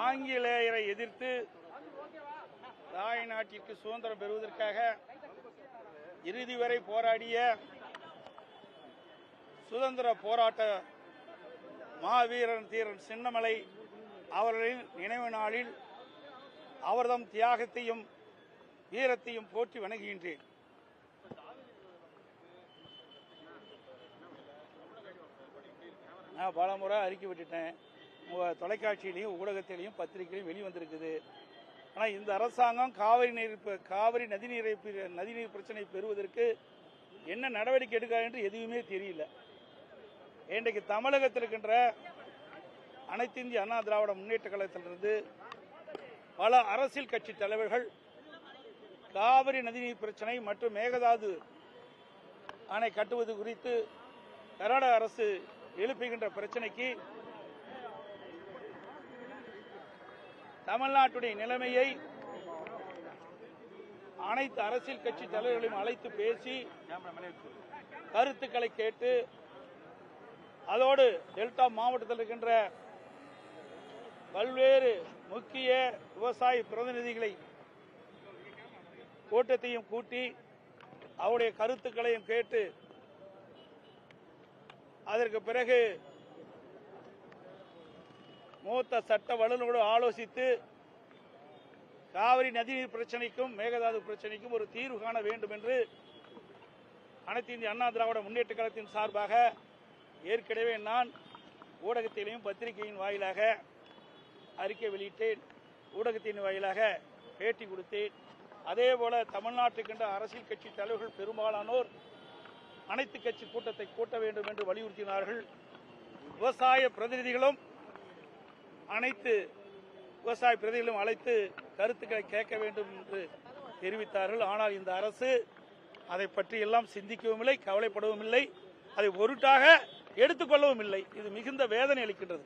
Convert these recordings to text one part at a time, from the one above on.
ஆங்கிலேயரை எதிர்த்து தாய் நாட்டிற்கு சுதந்திரம் பெறுவதற்காக இறுதி வரை போராடிய சுதந்திர போராட்ட மாவீரன் தீரன் சின்னமலை அவர்களின் நினைவு நாளில் அவர்தம் தியாகத்தையும் வீரத்தையும் போற்றி வணங்குகின்றேன். நான் பல முறை அறிக்கை விட்டுட்டேன். தொலைக்காட்சியிலையும் ஊடகத்திலையும் பத்திரிகையிலையும் வெளிவந்திருக்குது. ஆனால் இந்த அரசாங்கம் காவிரி நதிநீர் பிரச்சனை பெறுவதற்கு என்ன நடவடிக்கை எடுக்கிறார் என்று எதுவுமே தெரியல. இன்றைக்கு தமிழகத்தில் இருக்கின்ற அனைத்து இந்திய அண்ணா திராவிட முன்னேற்ற கழகத்திலிருந்து பல அரசியல் கட்சி தலைவர்கள் காவிரி நதிநீர் பிரச்சனை மற்றும் மேகதாது அணை கட்டுவது குறித்து கர்நாடக அரசு எழுப்புகின்ற பிரச்சனைக்கு தமிழ்நாட்டுடைய நிலைமையை அனைத்து அரசியல் கட்சி தலைவர்களையும் அழைத்து பேசி கருத்துக்களை கேட்டு அதோடு டெல்டா மாவட்டத்தில் இருக்கின்ற பல்வேறு முக்கிய விவசாய பிரதிநிதிகளை கூட்டத்தையும் கூட்டி அவருடைய கருத்துக்களையும் கேட்டு அதற்கு பிறகு மூத்த சட்ட வல்லுநரோடு ஆலோசித்து காவிரி நதிநீர் பிரச்சனைக்கும் மேகதாது பிரச்சனைக்கும் ஒரு தீர்வு காண வேண்டும் என்று அனைத்து இந்திய அண்ணா திராவிட முன்னேற்ற கழகத்தின் சார்பாக ஏற்கனவே நான் ஊடகத்திலையும் பத்திரிகையின் வாயிலாக அறிக்கை வெளியிட்டேன். ஊடகத்தின் வாயிலாக பேட்டி கொடுத்தேன். அதேபோல தமிழ்நாட்டுக்கின்ற அரசியல் கட்சி தலைவர்கள் பெரும்பாலானோர் அனைத்து கட்சி கூட்டத்தை கூட்ட வேண்டும் என்று வலியுறுத்தினார்கள். விவசாய பிரதிநிதிகளும் அனைத்து விவசாய பிரதிநிதிகளும் அழைத்து கருத்துக்களை கேட்க வேண்டும் என்று தெரிவித்தார்கள். ஆனால் இந்த அரசு அதை பற்றி எல்லாம் சிந்திக்கவும் இல்லை, கவலைப்படவும் இல்லை, அதை பொருட்டாக எடுத்துக்கொள்ளவும் இல்லை. இது மிகுந்த வேதனை அளிக்கின்றது.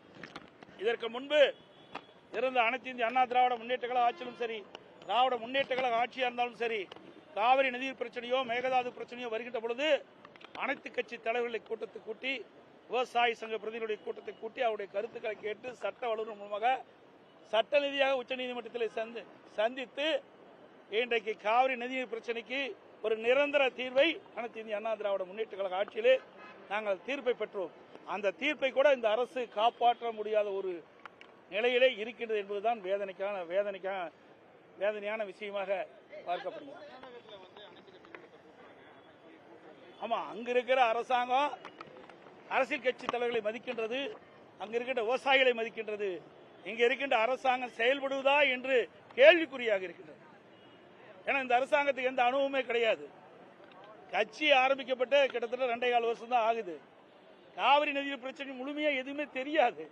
இதற்கு முன்பு இருந்த அனைத்து இந்திய அண்ணா திராவிட முன்னேற்ற கழக ஆட்சியிலும் சரி, திராவிட முன்னேற்ற கழக ஆட்சியாக இருந்தாலும் சரி, காவிரி நதிநீர் பிரச்சனையோ மேகதாது பிரச்சனையோ வருகின்ற பொழுது அனைத்து கட்சி தலைவர்களை கூட்டத்தை கூட்டி விவசாய சங்க பிரதிநிதிகளுடைய கூட்டத்தை கூட்டி அவருடைய கருத்துக்களை கேட்டு சட்ட வல்லுநர் மூலமாக சட்ட ரீதியாக உச்சநீதிமன்றத்தில் சந்தித்து இன்றைக்கு காவிரி நதிநீர் பிரச்சனைக்கு ஒரு நிரந்தர தீர்வை அனைத்து இந்திய அண்ணா திராவிட முன்னேற்ற கழக ஆட்சியிலே நாங்கள் தீர்ப்பை பெற்றோம். அந்த தீர்ப்பை கூட இந்த அரசு காப்பாற்ற முடியாத ஒரு நிலையிலே இருக்கின்றது என்பதுதான் வேதனையான விஷயமாக பார்க்கப்படுகிறது. ஆமா, அங்க இருக்கிற அரசாங்கம் அரசியல் கட்சி தலைவர்களை மதிக்கின்றது, அங்க இருக்கின்ற விவசாயிகளை மதிக்கின்றது. இங்க இருக்கின்ற அரசாங்கம் செயல்படுவதா என்று கேள்விக்குறியாக இருக்கின்றது. ஏன்னா இந்த அரசாங்கத்துக்கு எந்த அனுபவமே கிடையாது. கட்சி ஆரம்பிக்கப்பட்டு கிட்டத்தட்ட 2.25 வருஷம் தான் ஆகுது. காவிரி நதிநீர் பிரச்சனை முழுமையா எதுவுமே தெரியாது.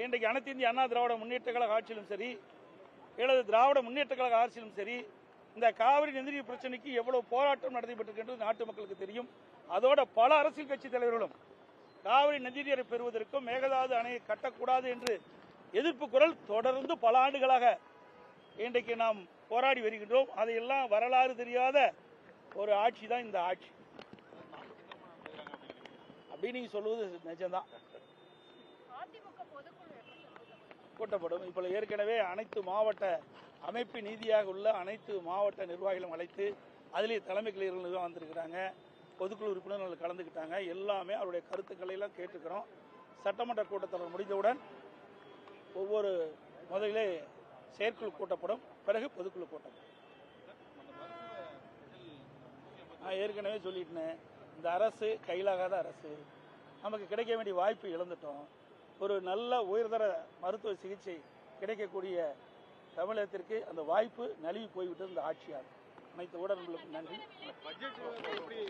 இன்றைக்கு அனைத்து இந்திய அண்ணா திராவிட முன்னேற்ற கழக ஆட்சியிலும் சரி, அல்லது திராவிட முன்னேற்ற கழக ஆட்சியிலும் சரி, இந்த காவிரி நதிநீர் பிரச்சனைக்கு எவ்வளவு போராட்டம் நடைபெற்றிருக்கின்றது நாட்டு மக்களுக்கு தெரியும். அதோட பல அரசியல் கட்சி தலைவர்களும் காவிரி நதிநீரை பெறுவதற்கும் மேகதாது அணையை கட்டக்கூடாது என்று எதிர்ப்பு குரல் தொடர்ந்து பல ஆண்டுகளாக இன்றைக்கு நாம் போராடி வருகின்றோம். அதையெல்லாம் வரலாறு தெரியாத ஒரு ஆட்சி தான் இந்த ஆட்சி அப்படின்னு நீங்க சொல்வது நிஜம்தான். கூட்டப்படும். இப்போ ஏற்கனவே அனைத்து மாவட்ட அமைப்பு நீதியாக உள்ள அனைத்து மாவட்ட நிர்வாகிகளும் அழைத்து அதிலே தலைமை கலைஞர்கள் வந்திருக்கிறாங்க, பொதுக்குழு உறுப்பினர்கள் கலந்துக்கிட்டாங்க. எல்லாமே அவருடைய கருத்துக்களை எல்லாம் கேட்டுக்கிறோம். சட்டமன்ற கூட்டத்தொடர் முடிந்தவுடன் ஒவ்வொரு முதலிலே செயற்குழு கூட்டப்படும், பிறகு பொதுக்குழு கூட்டப்படும். நான் ஏற்கனவே சொல்லிட்டேன், இந்த அரசு கையிலாகாத அரசு. நமக்கு கிடைக்க வேண்டிய வாய்ப்பு இழந்துட்டோம். ஒரு நல்ல உயர்தர மருத்துவ சிகிச்சை கிடைக்கக்கூடிய தமிழகத்திற்கு அந்த வாய்ப்பு நழுவி போய்விட்டது இந்த ஆட்சியால். அனைத்து ஊடகங்களுக்கும் நன்றி.